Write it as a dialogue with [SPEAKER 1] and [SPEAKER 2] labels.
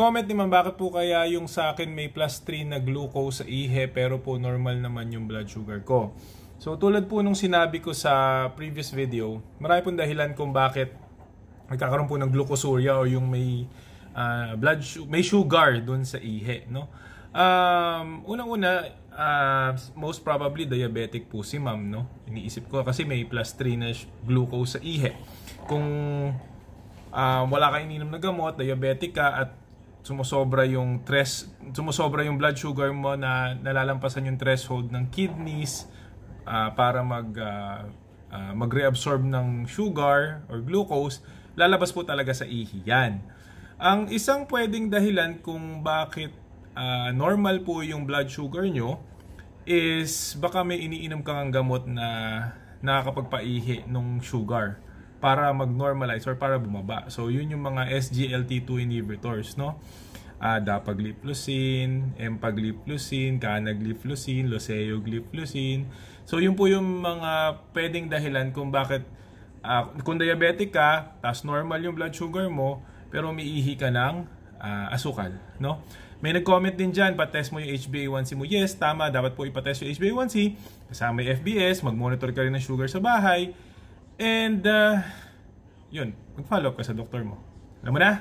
[SPEAKER 1] Nag-comment naman bakit po kaya yung sa akin may +3 na glucose sa ihe pero po normal naman yung blood sugar ko. So tulad po nung sinabi ko sa previous video, marami pong dahilan kung bakit nagkakaroon po ng glucosuria o yung may may sugar dun sa ihe, no? Unang-una, most probably diabetic po si ma'am, no? Iniisip ko kasi may +3 na glucose sa ihe. Kung wala kang ininom na gamot, diabetic ka at sumusobra yung blood sugar mo na nalalampasan yung threshold ng kidneys para mag-reabsorb ng sugar or glucose, lalabas po talaga sa ihi yan. Ang isang pwedeng dahilan kung bakit normal po yung blood sugar nyo is baka may iniinom kang gamot na nakakapagpaihi ng sugar para mag-normalize or para bumaba. So yun yung mga SGLT2 inhibitors, no? Dapagliflozin, empagliflozin, canagliflozin, loseogliflozin. So yun po yung mga pwedeng dahilan kung bakit kung diabetic ka, tas normal yung blood sugar mo, pero umiihi ka ng asukal, no? May nag-comment din dyan, patest mo yung HbA1c mo. Yes, tama, dapat po ipatest yung HbA1c. Kasama yung FBS, mag-monitor ka rin ng sugar sa bahay. And, yun, mag-follow up ka sa doktor mo. Alam mo na?